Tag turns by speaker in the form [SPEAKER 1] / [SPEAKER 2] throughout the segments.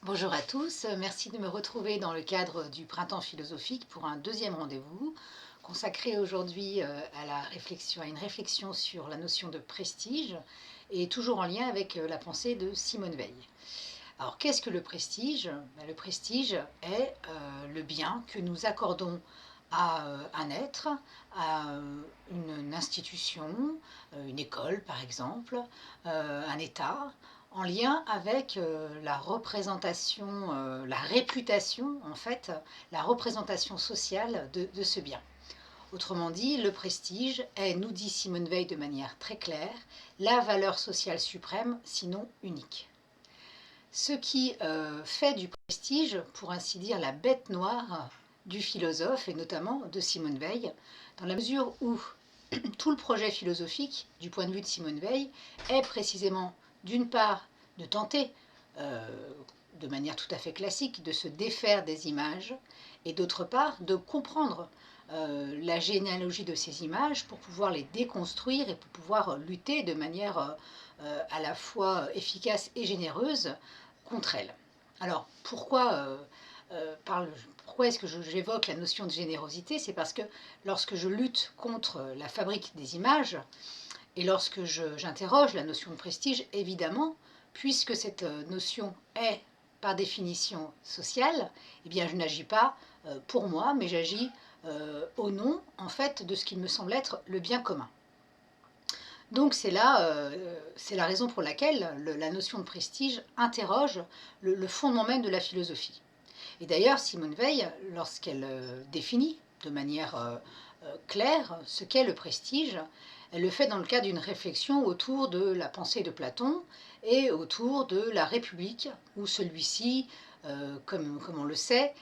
[SPEAKER 1] Bonjour à tous, merci de me retrouver dans le cadre du Printemps philosophique pour un deuxième rendez-vous consacré aujourd'hui à une réflexion sur la notion de prestige et toujours en lien avec la pensée de Simone Veil. Alors qu'est-ce que le prestige? Le prestige est le bien que nous accordons à un être, à une institution, une école par exemple, un État, en lien avec la représentation, la réputation en fait, la représentation sociale de ce bien. Autrement dit, le prestige est, nous dit Simone Veil de manière très claire, la valeur sociale suprême, sinon unique. Ce qui fait du prestige, pour ainsi dire, la bête noire du philosophe, et notamment de Simone Veil, dans la mesure où tout le projet philosophique, du point de vue de Simone Veil, est précisément, d'une part, de tenter, de manière tout à fait classique, de se défaire des images, et d'autre part, de comprendre la généalogie de ces images pour pouvoir les déconstruire et pour pouvoir lutter de manière à la fois efficace et généreuse contre elles. Alors, pourquoi est-ce que j'évoque la notion de générosité? C'est parce que lorsque je lutte contre la fabrique des images et lorsque j'interroge la notion de prestige, évidemment, puisque cette notion est par définition sociale, eh bien je n'agis pas pour moi, mais j'agis au nom, en fait, de ce qui me semble être le bien commun. Donc c'est la raison pour laquelle la notion de prestige interroge le fondement même de la philosophie. Et d'ailleurs, Simone Veil, lorsqu'elle définit de manière claire ce qu'est le prestige, elle le fait dans le cadre d'une réflexion autour de la pensée de Platon et autour de la République, où celui-ci, comme on le sait,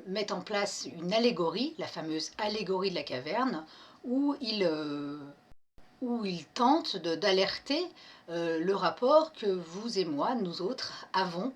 [SPEAKER 1] met en place une allégorie, la fameuse allégorie de la caverne, où il tente d'alerter le rapport que vous et moi, nous autres, avons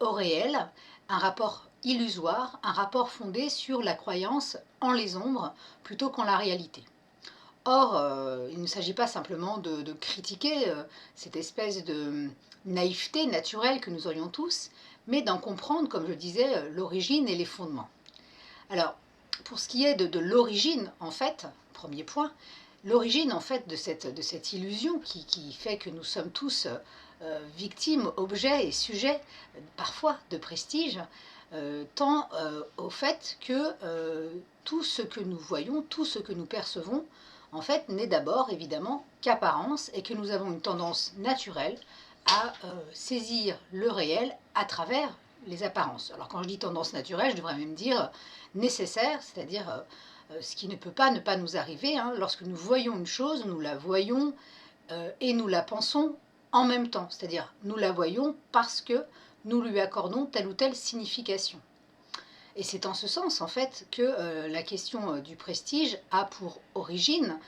[SPEAKER 1] au réel, un rapport illusoire, un rapport fondé sur la croyance en les ombres plutôt qu'en la réalité. Or, il ne s'agit pas simplement de critiquer cette espèce de naïveté naturelle que nous aurions tous, mais d'en comprendre, comme je disais, l'origine et les fondements. Alors, pour ce qui est de l'origine, en fait, premier point, l'origine en fait de cette illusion qui fait que nous sommes tous victimes, objets et sujets parfois de prestige, tend au fait que tout ce que nous voyons, tout ce que nous percevons, en fait, n'est d'abord évidemment qu'apparence et que nous avons une tendance naturelle à saisir le réel à travers les apparences. Alors quand je dis tendance naturelle, je devrais même dire nécessaire, c'est-à-dire ce qui ne peut pas ne pas nous arriver. Hein. Lorsque nous voyons une chose, nous la voyons et nous la pensons en même temps, c'est-à-dire nous la voyons parce que nous lui accordons telle ou telle signification. Et c'est en ce sens, en fait, que la question du prestige a pour origine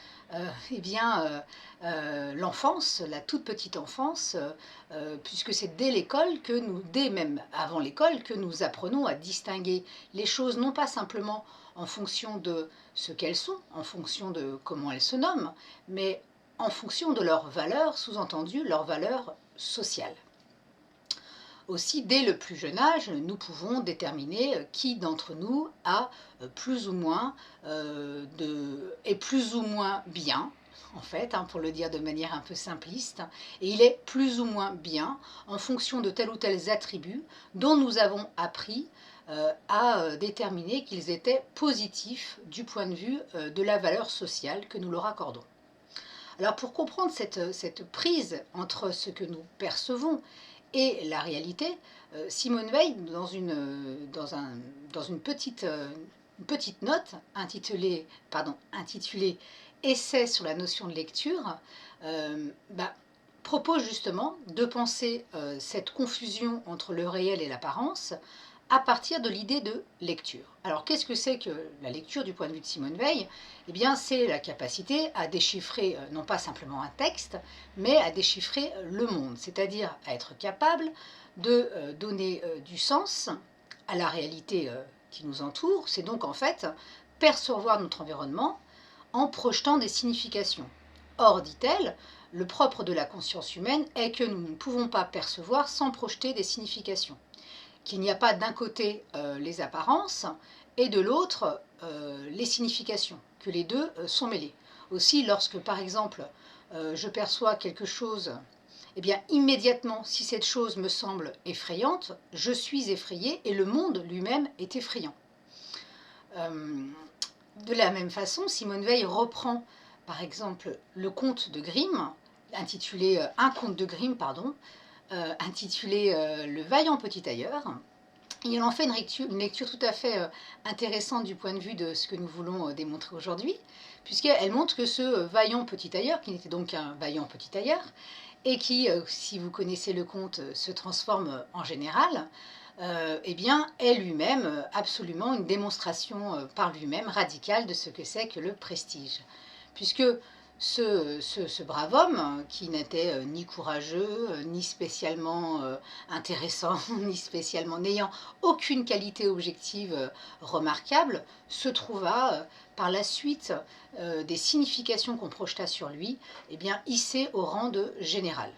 [SPEAKER 1] eh bien, l'enfance, la toute petite enfance, puisque c'est dès l'école que nous, dès même avant l'école, que nous apprenons à distinguer les choses, non pas simplement en fonction de ce qu'elles sont, en fonction de comment elles se nomment, mais en fonction de leurs valeurs, sous-entendu leurs valeurs sociales. Aussi, dès le plus jeune âge, nous pouvons déterminer qui d'entre nous a plus ou moins est plus ou moins bien, en fait, hein, pour le dire de manière un peu simpliste, et il est plus ou moins bien en fonction de tels ou tels attributs dont nous avons appris à déterminer qu'ils étaient positifs du point de vue de la valeur sociale que nous leur accordons. Alors pour comprendre cette prise entre ce que nous percevons et la réalité, Simone Veil, dans une petite note intitulée Essai sur la notion de lecture, euh, bah, propose justement de penser cette confusion entre le réel et l'apparence à partir de l'idée de lecture. Alors qu'est-ce que c'est que la lecture du point de vue de Simone Veil? Eh bien c'est la capacité à déchiffrer non pas simplement un texte, mais à déchiffrer le monde, c'est-à-dire à être capable de donner du sens à la réalité qui nous entoure. C'est donc en fait percevoir notre environnement en projetant des significations. Or, dit-elle, le propre de la conscience humaine est que nous ne pouvons pas percevoir sans projeter des significations. qu'il n'y a pas d'un côté les apparences et de l'autre les significations, que les deux sont mêlés. Aussi, lorsque par exemple je perçois quelque chose, eh bien immédiatement, si cette chose me semble effrayante, je suis effrayée et le monde lui-même est effrayant. De la même façon, Simone Veil reprend par exemple le conte de Grimm, intitulé un conte de Grimm, pardon, intitulé Le vaillant petit tailleur. Et elle en fait une lecture tout à fait intéressante du point de vue de ce que nous voulons démontrer aujourd'hui, puisqu'elle montre que ce vaillant petit tailleur, qui n'était donc qu'un vaillant petit tailleur, et qui, si vous connaissez le conte, se transforme en général, eh bien, est lui-même absolument une démonstration par lui-même radicale de ce que c'est que le prestige. Puisque ce brave homme, qui n'était ni courageux, ni spécialement intéressant, ni spécialement n'ayant aucune qualité objective remarquable, se trouva par la suite des significations qu'on projeta sur lui, eh bien, hissé au rang de général.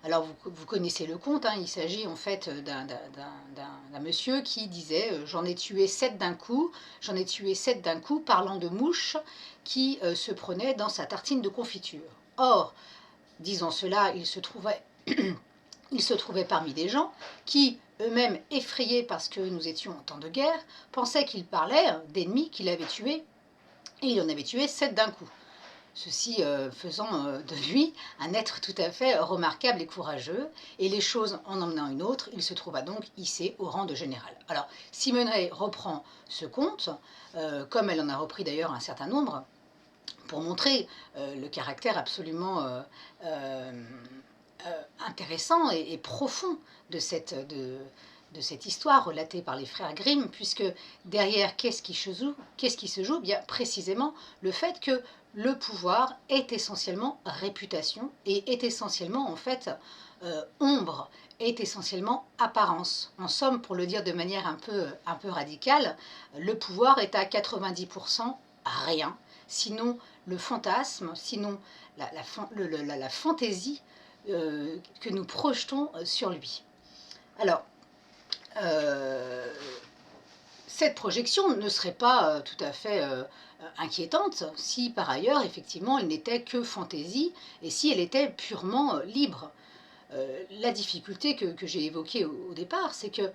[SPEAKER 1] Alors vous connaissez le conte, hein, il s'agit en fait d'un monsieur qui disait j'en ai tué 7 d'un coup, j'en ai tué 7 d'un coup, parlant de mouches qui se prenaient dans sa tartine de confiture. Or, disant cela, il se trouvait parmi des gens qui, eux-mêmes effrayés parce que nous étions en temps de guerre, pensaient qu'il parlait d'ennemis qu'il avait tués, et il en avait tué 7 d'un coup. Ceci faisant de lui un être tout à fait remarquable et courageux, et les choses en emmenant une autre, il se trouva donc hissé au rang de général. Alors, Simone Veil reprend ce conte, comme elle en a repris d'ailleurs un certain nombre, pour montrer le caractère absolument intéressant et profond de cette histoire relatée par les frères Grimm, puisque derrière, qu'est-ce qui se joue? Bien précisément le fait que le pouvoir est essentiellement réputation et est essentiellement en fait ombre, est essentiellement apparence. En somme, pour le dire de manière un peu radicale, le pouvoir est à 90% rien, sinon le fantasme, sinon la fantaisie que nous projetons sur lui. Alors, cette projection ne serait pas tout à fait inquiétante si par ailleurs, effectivement, elle n'était que fantaisie et si elle était purement libre. La difficulté que j'ai évoquée au départ, c'est que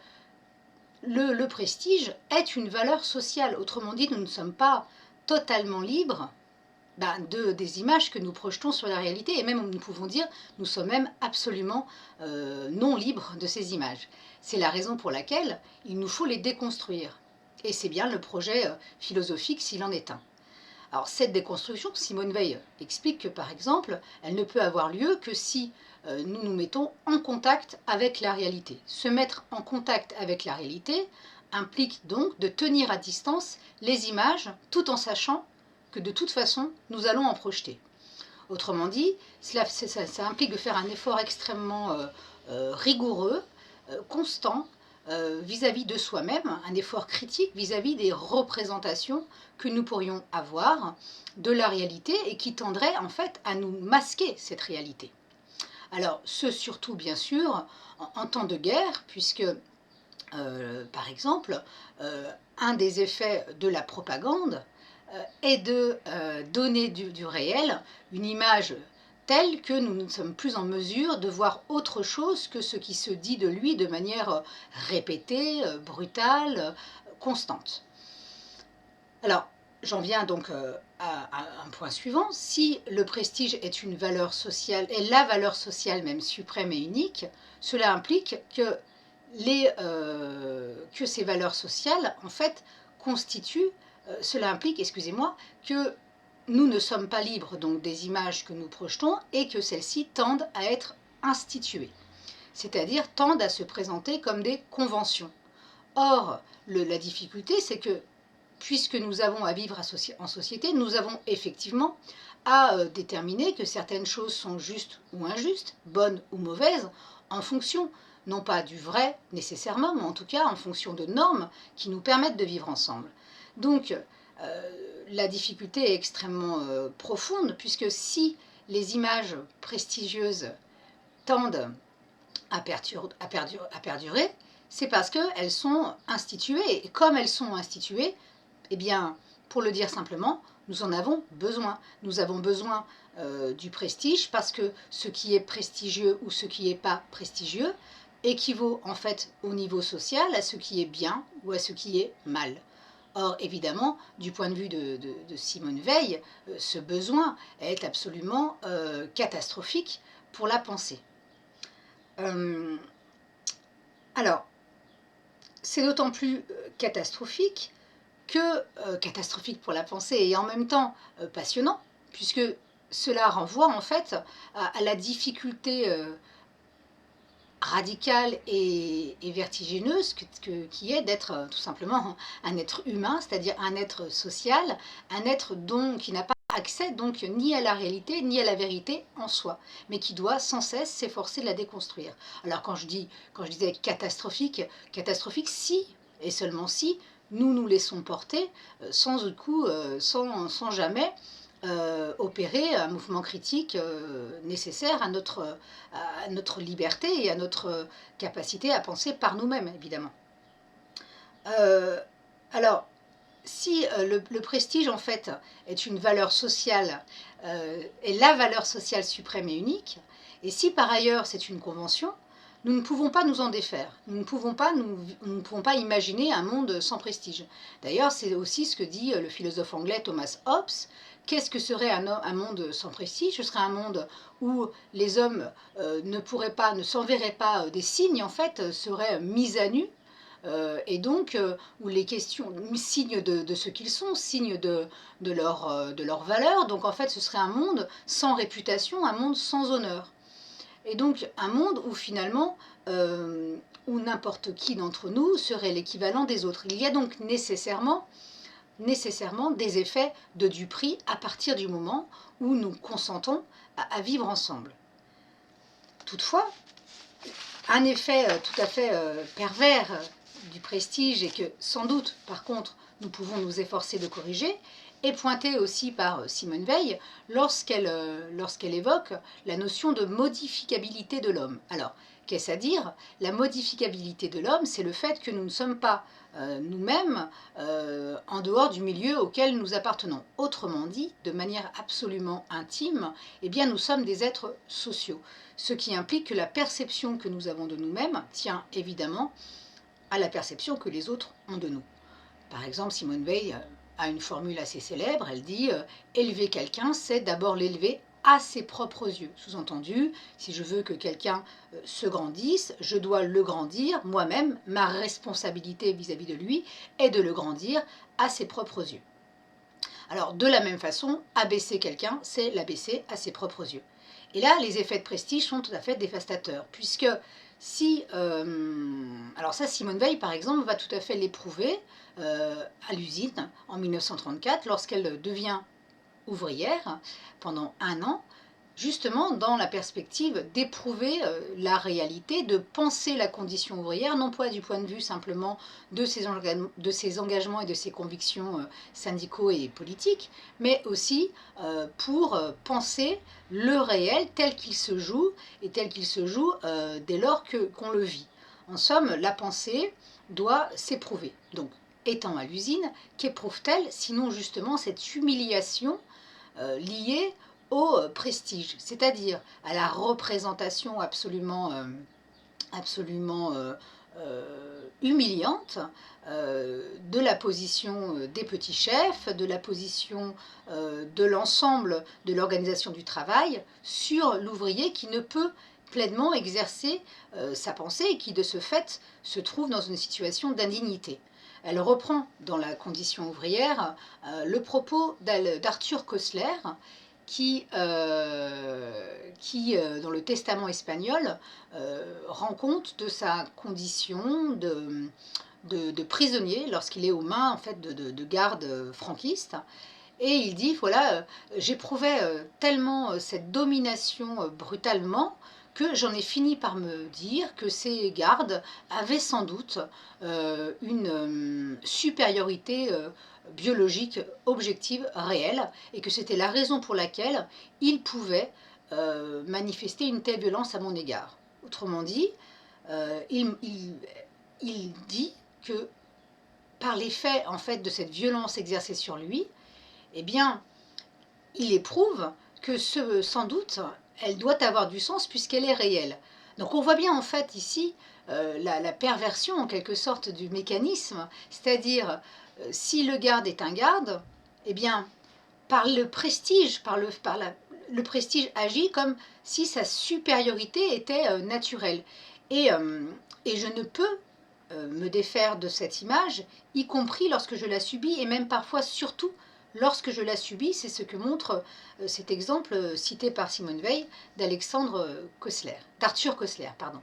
[SPEAKER 1] le prestige est une valeur sociale. Autrement dit, nous ne sommes pas totalement libres des images que nous projetons sur la réalité, et même nous pouvons dire nous sommes même absolument non libres de ces images. C'est la raison pour laquelle il nous faut les déconstruire. Et c'est bien le projet philosophique s'il en est un. Alors cette déconstruction, Simone Veil explique que par exemple, elle ne peut avoir lieu que si nous nous mettons en contact avec la réalité. Se mettre en contact avec la réalité implique donc de tenir à distance les images tout en sachant que de toute façon, nous allons en projeter. Autrement dit, ça implique de faire un effort extrêmement rigoureux, constant, vis-à-vis de soi-même, un effort critique vis-à-vis des représentations que nous pourrions avoir de la réalité et qui tendraient en fait à nous masquer cette réalité. Alors, ce surtout bien sûr en temps de guerre, puisque par exemple, un des effets de la propagande est de donner du réel une image telle que nous ne sommes plus en mesure de voir autre chose que ce qui se dit de lui de manière répétée, brutale, constante. Alors, j'en viens donc à un point suivant. Si le prestige est une valeur sociale, est la valeur sociale même suprême et unique, cela implique que ces valeurs sociales, en fait, constituent, cela implique, excusez-moi, que nous ne sommes pas libres donc des images que nous projetons et que celles-ci tendent à être instituées, c'est-à-dire tendent à se présenter comme des conventions. Or, la difficulté, c'est que puisque nous avons à vivre en société, nous avons effectivement à déterminer que certaines choses sont justes ou injustes, bonnes ou mauvaises, en fonction non pas du vrai nécessairement, mais en tout cas en fonction de normes qui nous permettent de vivre ensemble. Donc, la difficulté est extrêmement profonde, puisque si les images prestigieuses tendent à perdurer, C'est parce qu'elles sont instituées, et comme elles sont instituées, eh bien, pour le dire simplement, nous en avons besoin. Nous avons besoin du prestige parce que ce qui est prestigieux ou ce qui n'est pas prestigieux équivaut en fait au niveau social à ce qui est bien ou à ce qui est mal. Or, évidemment, du point de vue de Simone Veil, ce besoin est absolument catastrophique pour la pensée. Alors, c'est d'autant plus catastrophique catastrophique pour la pensée et en même temps passionnant, puisque cela renvoie en fait à la difficulté radicale et vertigineuse qui est d'être tout simplement un être humain, c'est-à-dire un être social, un être qui n'a pas accès donc ni à la réalité ni à la vérité en soi, mais qui doit sans cesse s'efforcer de la déconstruire. Alors quand je disais catastrophique si et seulement si nous nous laissons porter sans jamais opérer un mouvement critique nécessaire à notre liberté et à notre capacité à penser par nous-mêmes, évidemment. Alors, si le prestige, en fait, est une valeur sociale, est la valeur sociale suprême et unique, et si par ailleurs c'est une convention, nous ne pouvons pas nous en défaire. Nous ne pouvons pas imaginer un monde sans prestige. D'ailleurs, c'est aussi ce que dit le philosophe anglais Thomas Hobbes. Qu'est-ce que serait un monde sans prestige? Ce serait un monde où les hommes ne s'enverraient pas des signes, en fait, seraient mis à nu, et donc où les questions, signes de ce qu'ils sont, signes de leur valeur. Donc en fait, ce serait un monde sans réputation, un monde sans honneur. Et donc un monde où finalement, où n'importe qui d'entre nous serait l'équivalent des autres. Il y a donc nécessairement des effets de duperie à partir du moment où nous consentons à vivre ensemble. Toutefois, un effet tout à fait pervers du prestige et que sans doute, par contre, nous pouvons nous efforcer de corriger, est pointé aussi par Simone Veil lorsqu'elle évoque la notion de modificabilité de l'homme. Alors, qu'est-ce à dire? La modificabilité de l'homme, c'est le fait que nous ne sommes pas nous-mêmes en dehors du milieu auquel nous appartenons. Autrement dit, de manière absolument intime, eh bien, nous sommes des êtres sociaux, ce qui implique que la perception que nous avons de nous-mêmes tient évidemment à la perception que les autres ont de nous. Par exemple, Simone Veil a une formule assez célèbre, elle dit élever quelqu'un, c'est d'abord l'élever à ses propres yeux. Sous-entendu, si je veux que quelqu'un se grandisse, je dois le grandir moi-même. Ma responsabilité vis-à-vis de lui est de le grandir à ses propres yeux. Alors, de la même façon, abaisser quelqu'un, c'est l'abaisser à ses propres yeux. Et là, les effets de prestige sont tout à fait dévastateurs, puisque si... alors ça, Simone Veil, par exemple, va tout à fait l'éprouver à l'usine en 1934, lorsqu'elle devient ouvrière pendant 1 an, justement dans la perspective d'éprouver la réalité, de penser la condition ouvrière, non pas du point de vue simplement de ses engagements et de ses convictions syndicaux et politiques, mais aussi pour penser le réel tel qu'il se joue, et tel qu'il se joue dès lors qu'on le vit. En somme, la pensée doit s'éprouver. Donc, étant à l'usine, qu'éprouve-t-elle sinon justement cette humiliation liée au prestige, c'est-à-dire à la représentation absolument humiliante de la position des petits chefs, de la position de l'ensemble de l'organisation du travail sur l'ouvrier qui ne peut pleinement exercer sa pensée et qui de ce fait se trouve dans une situation d'indignité. Elle reprend dans la condition ouvrière le propos d'Arthur Koestler, qui dans le Testament espagnol, rend compte de sa condition de prisonnier lorsqu'il est aux mains en fait, de gardes franquistes. Et il dit, voilà, j'éprouvais tellement cette domination brutalement que j'en ai fini par me dire que ces gardes avaient sans doute une supériorité biologique objective réelle et que c'était la raison pour laquelle ils pouvaient manifester une telle violence à mon égard. Autrement dit, il dit que par l'effet en fait de cette violence exercée sur lui, eh bien, il éprouve que sans doute, elle doit avoir du sens puisqu'elle est réelle. Donc on voit bien en fait ici la perversion en quelque sorte du mécanisme, c'est-à-dire si le garde est un garde, eh bien par le prestige, le prestige agit comme si sa supériorité était naturelle. Et, euh, et je ne peux me défaire de cette image, y compris lorsque je la subis, et même parfois surtout lorsque je la subis. C'est ce que montre cet exemple cité par Simone Veil d'Arthur Koestler, pardon.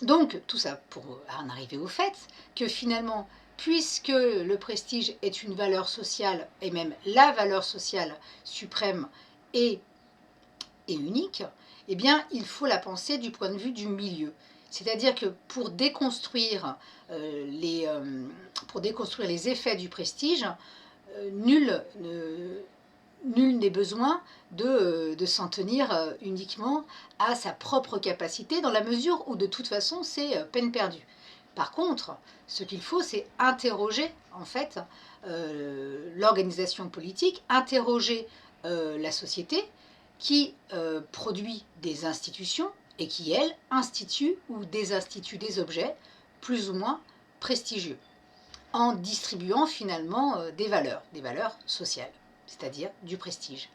[SPEAKER 1] Donc, tout ça pour en arriver au fait que finalement, puisque le prestige est une valeur sociale, et même la valeur sociale suprême et unique, eh bien, il faut la penser du point de vue du milieu. C'est-à-dire que pour déconstruire les effets du prestige, nul n'est besoin de s'en tenir uniquement à sa propre capacité, dans la mesure où de toute façon c'est peine perdue. Par contre, ce qu'il faut, c'est interroger en fait l'organisation politique, interroger la société qui produit des institutions et qui, elle, institue ou désinstitue des objets plus ou moins prestigieux, en distribuant finalement des valeurs sociales, c'est-à-dire du prestige.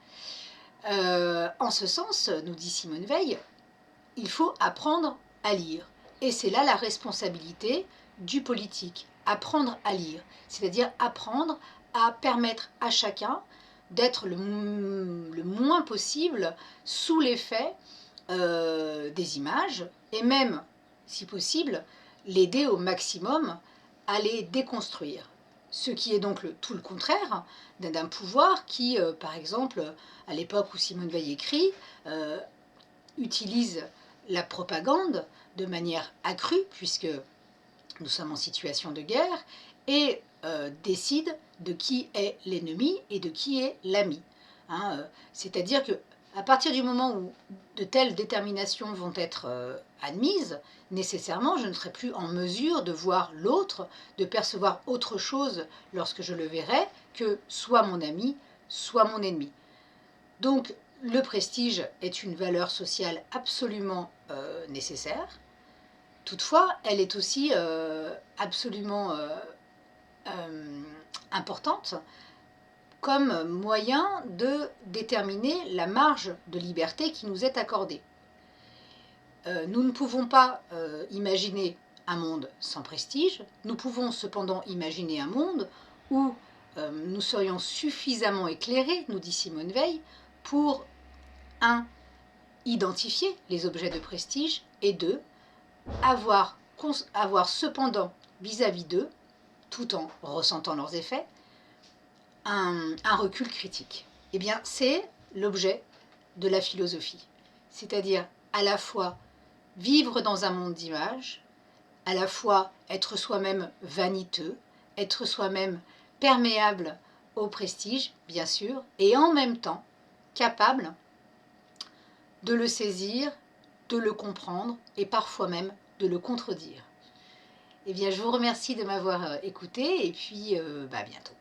[SPEAKER 1] En ce sens, nous dit Simone Veil, il faut apprendre à lire. Et c'est là la responsabilité du politique, apprendre à lire, c'est-à-dire apprendre à permettre à chacun d'être le moins possible sous l'effet des images et même, si possible, l'aider au maximum à les déconstruire. Ce qui est donc tout le contraire d'un pouvoir qui, par exemple, à l'époque où Simone Veil écrit, utilise la propagande de manière accrue, puisque nous sommes en situation de guerre, et décide de qui est l'ennemi et de qui est l'ami. C'est-à-dire que à partir du moment où de telles déterminations vont être admises, nécessairement, je ne serai plus en mesure de voir l'autre, de percevoir autre chose lorsque je le verrai que soit mon ami, soit mon ennemi. Donc, le prestige est une valeur sociale absolument nécessaire. Toutefois, elle est aussi absolument importante comme moyen de déterminer la marge de liberté qui nous est accordée. Nous ne pouvons pas imaginer un monde sans prestige. Nous pouvons cependant imaginer un monde où nous serions suffisamment éclairés, nous dit Simone Veil, pour 1. Identifier les objets de prestige et 2. Avoir cependant vis-à-vis d'eux, tout en ressentant leurs effets, un recul critique. Eh bien, c'est l'objet de la philosophie. C'est-à-dire à la fois vivre dans un monde d'images, à la fois être soi-même vaniteux, être soi-même perméable au prestige, bien sûr, et en même temps capable de le saisir, de le comprendre et parfois même de le contredire. Eh bien, je vous remercie de m'avoir écouté et puis à bientôt.